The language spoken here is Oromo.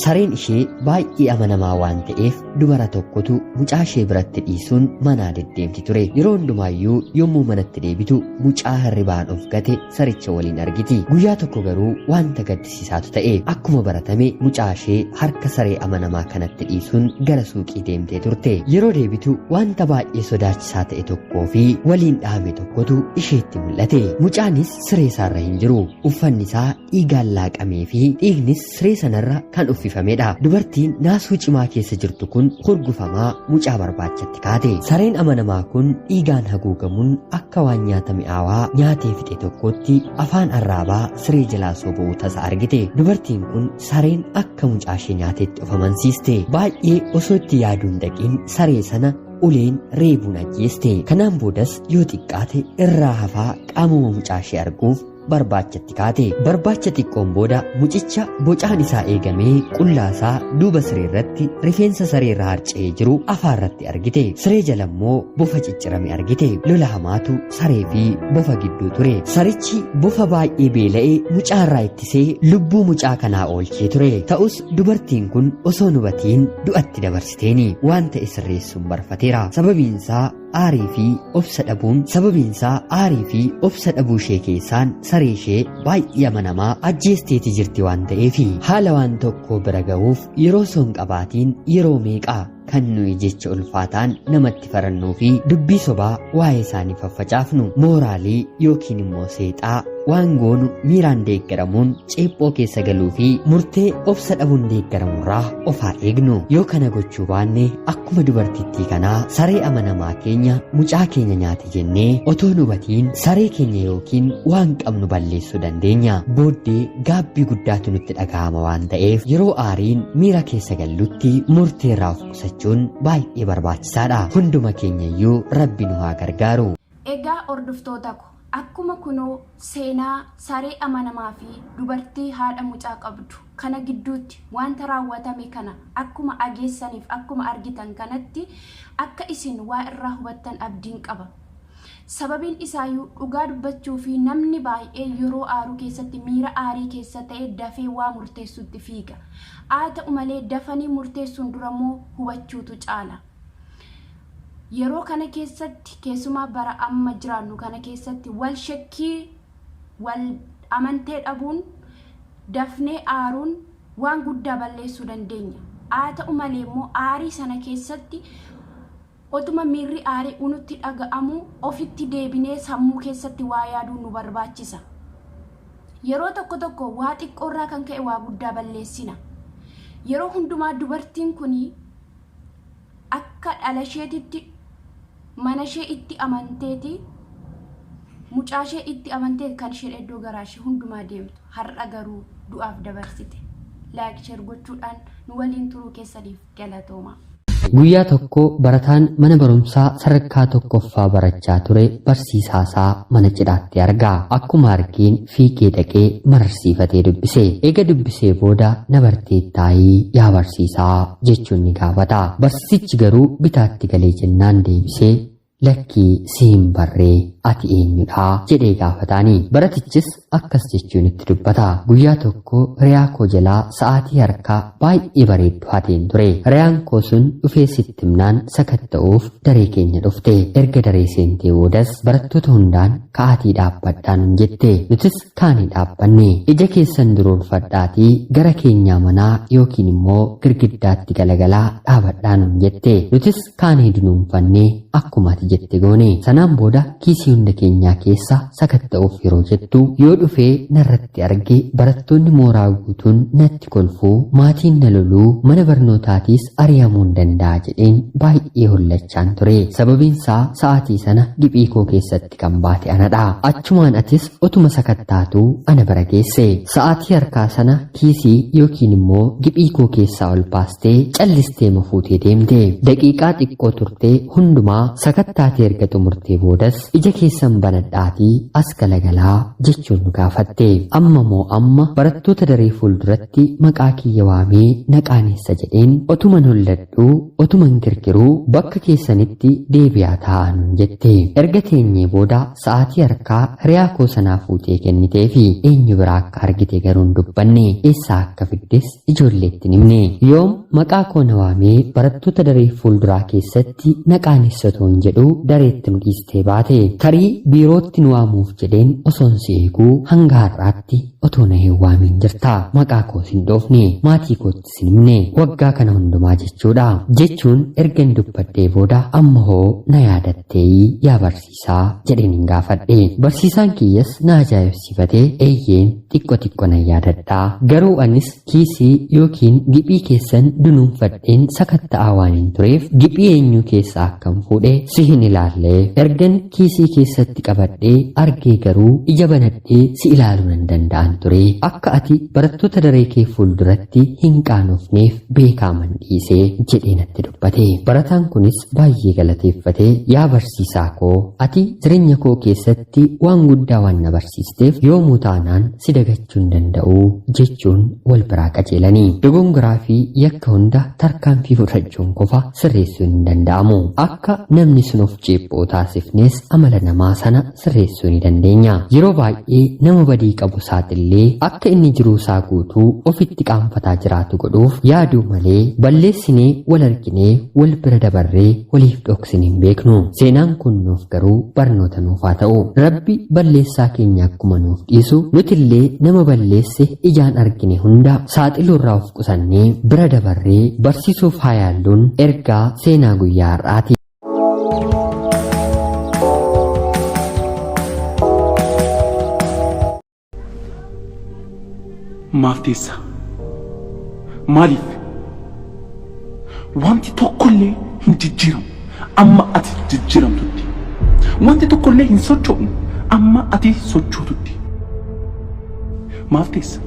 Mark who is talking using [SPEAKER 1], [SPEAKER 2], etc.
[SPEAKER 1] sareen ishee baay'ee amanamaa waan ta'eef dubara tokkotu mucaa ishee biratti dhiisuun manaa deddeemti ture. Yeroo hundumaayyuu yommuu manatti deebitu mucaa hirribaan of gate saricha waliin argiti. Guyyaa tokko garuu wanta gaddisiisaatu ta'e. Akkuma baratame mucaa ishee harka saree amanamaa kanatti dhiisuun gara suuqii deemtee turte. Yeroo deebitu wanta baay'ee sodaachisaa ta'e tokkoo fi waliin dhahame tokkotu isheetti mul'ate. Mucaanis siree isaarra hin jiru. Uffanni isaa dhiigaan laaqamee fi dhiignis siree sanarra kan uffifamedha. Dubartiin naasuu cimaa keessa jirtu kun hurgufamaa mucaa barbaachatti kaate. Sareen amanamaa kun dhiigaan haguugamuun akka waan nyaata mi'aawaa nyaatee fixe tokkotti afaan arraabaa siree jalaa soba'uu tasa argite. Dubartiin kun sareen akka mucaa ishee nyaatetti of amansiiste. Baay'ee osoo itti yaaduun dhaqiin saree sana uleen reebuun ajjeeste. Kanaan boodas yoo xiqqaate irraa hafaa qaamuma mucaa ishee arguuf barbaachatti kaate. Barbaacha xiqqoon booda mucicha bocaan isaa eegamee qullaasaa duuba siree irratti rifeensa saree irraa harca'ee jiru afaarratti argite. Siree jala immoo bofa ciccirame argite. Lola hamaatu saree fi bofa gidduu ture. Sarichi bofa baay'ee beela'ee mucaa irraa ittisee lubbuu mucaa kanaa oolchee ture. Ta'us dubartiin kun osoo hin hubatiin du'atti dabarsiteeni. Waan ta'e sirreessuun barfateera. Sababiinsaa aarii fi obsa dhabuu ishee keessaan saree ishee baay'ee amanamaa ajjeesteeti jirti waan ta'eefi haala waan tokko bira ga'uuf yeroo soon qabaatiin yeroo meeqaa kan nuyi jecha ulfaataan namatti farannuu fi dubbii sobaa waa'ee isaanii faffacaafnu mooraalii yookiin immoo seexaa waan goonu miiraan deeggaramuun ceephoo keessa galuu fi murtee obsa dhabuun deeggaramuurraa of haa eegnu. Yoo kana gochuu baanne akkuma dubartittii kanaa saree amanamaa keenya mucaa keenya nyaate jennee otoo hin hubatiin saree keenya yookiin waan qabnu balleessuu dandeenya. Booddee gaabbii guddaatu nutti dhaga'ama waan ta'eef yeroo aariin miira keessa gallutti murteerraa of qusachuun baay'ee barbaachisaadha. Hunduma keenyayyuu Rabbi nu haa gargaaru.
[SPEAKER 2] Egaa hordoftoota ko akkuma kunoo seenaa saree amanamaa fi dubartii haadha mucaa qabdu kana gidduutti wanta raawwatame kana akkuma ageessaniif akkuma argitan kanatti akka isin waa irraa hubattan abdiin qaba. Sababiin isaayyuu dhugaa dubbachuu fi namni baay'ee yeroo aaruu keessatti miira aarii keessa ta'e dafee waa murteessutti fiiga. Haa ta'u malee dafanii murteessuun durammoo hubachuutu caala. Yeroo kana keessatti keessumaa bara amma jiraannu kana keessatti wal shakkii wal amantee dhabuun dafnee aaruun waan guddaa balleessuu dandeenya. Haa ta'u malee immoo aarii sana keessatti otuma miirri aarii unutti dhaga'amu ofitti deebinee sammuu keessatti waa yaaduu nu barbaachisa. Yeroo tokko tokko waa xiqqoorraa kan ka'e waa guddaa balleessina. Yeroo hundumaa dubartiin kun akka dhala isheetitti mana ishee itti amanteeti mucaa ishee itti amanteeti kan isheen iddoo garaa ishee hundumaa deemtu har'a garuu du'aaf dabarsite. Laayik sheer gochuudhaan nu waliin turuu keessaniif galatooma.
[SPEAKER 1] Guyyaa tokko barataan mana barumsaa sadarkaa tokkoffaa barachaa ture barsiisaa isaa mana cidhaatti argaa. Akkuma argeen fiigee dhaqee mararsiifatee dubbise. Eega dubbisee booda na barteettaayii yaa barsiisaa jechuun ni gaafata. Barsiisichi garuu bitaatti galee jennaan deebisee lakkii siin barree ati eenyudha jedhee gaafataani. Baratichis akkas jechuun itti dubbata. Guyyaa tokko hiriyaa koo jalaa sa'aatii harkaa baay'ee bareeddu hateen ture. Hiriyaan koo sun dhufee sitti himnaan sakatta'uuf daree keenya dhufte. Erga daree seentee boodas barattoota hundaan ka'aatii dhaabbadhaa nuun jette. Nutis kaanii dhaabbanne. Ija keessan duroonfadhaatii gara keenyaa manaa yookiin immoo girgiddaatti galagalaa dhaabadhaa nuun jette. Nutis kaanii dunuunfannee akkuma ati jette goone. Sanaan booda kiisii hunda keenyaa keessa sakatta'uuf yeroo jettu yoo dhufee narratti arge barattoonni mooraa guutuun natti kolfuu maatiin na loluu mana barnootaatiis ari'amuu hin danda'a jedheen baay'ee hollachaan ture. Sababiinsaa sa'aatii sana dhiphii koo keessatti kan baate anadha. Achumaan atis otuma sakattaatuu ana bira geesse. Sa'aatii harkaa sana kiisii yookiin immoo dhiphii koo keessaa ol baastee callistee mafuutee deemte. Daqiiqaa xiqqoo turtee hundumaa sakattaa fakkaatee erga xumurtee boodas ija keessan banadhaatii as galagalaa jechuun nu gaafatte. Amma moo amma barattoota daree fuulduratti maqaa kiyya waamee naqaaneessa jedheen otuman holladhuu otuman kirkiruu bakka keessanitti deebi'aa taa'aa nun jette. Erga teenyee booda sa'aatii harkaa hiriyaa koo sanaa fuutee kennitee fi eenyu biraa akka argite garuu hin dubbanne, eessaa akka fiddes ijoolleetti hin himne. Yoom maqaa koo na waamee barattoota daree fuulduraa keessatti naqaaneessatoon jedhu dareetti nu dhiistee baate. Tarii biirootti nu waamuuf jedheen osoon si eeguu hanga har'aatti otoo na hin waamiin jirta. Maqaa koos hin dhoofne, maatii koottis hin himne. Waggaa kana hundumaa jechuudha. Jechuun erga hin dubbadhee booda amma hoo na yaadattee yaa barsiisaa jedheen hin gaafadhe. Barsiisaan kiyyas na ajaa'ibsiifatee eeyyeen xiqqoo na yaadadhaa. Garuu anis kiisii yookiin giphii keessan dunuunfadheen sakatta'aa waan hin tureef giphii eenyu keessaa akkam fuudhee si hin ilaallee. Ergan kiisii keessatti qabadhee argee garuu ija banadhee si ilaaluu nan danda'an ture. Akka ati barattoota daree kee fuulduratti hin qaanofneef beekaaman dhiisee jedhee natti dubbate. Barataan kunis baay'ee galateeffatee yaa barsiisaa koo ati jireenya koo keessatti waan guddaa waan na barsiisteef yoomuu taanaan si dagachuu hin danda'u jechuun wal biraa qajeelanii. Dogongoraa fi yakka hunda tarkaanfii fudhachuun qofa sirreessuun hin danda'amu. Akka namni sun of ceephoo taasifnes amala namaa sana sirreessuu ni dandeenya. Yeroo baay'ee nama badii qabu saaxillee akka inni jiruu isaa guutuu ofitti qaanfataa jiraatu godhuuf yaaduu malee balleessinee wal arginee wal bira dabarree waliif dhoksin hin beeknu. Seenaan kun nuuf garuu barnoota nuuf haa ta'u. Rabbi balleessaa keenya akkuma nuuf dhiisu nutillee nama balleesse ijaan argine hunda saaxiluurraa of qusannee bira dabarree barsiisuuf haa yaalluun ergaa seenaa guyyaa har'aati.
[SPEAKER 3] Maaf teessa? Maaliif? Wanti tokkollee hin jijjiiramu amma ati jijjiiramtutti. Wanti tokkollee hin socho'u amma ati sochootutti. Maaf teessa?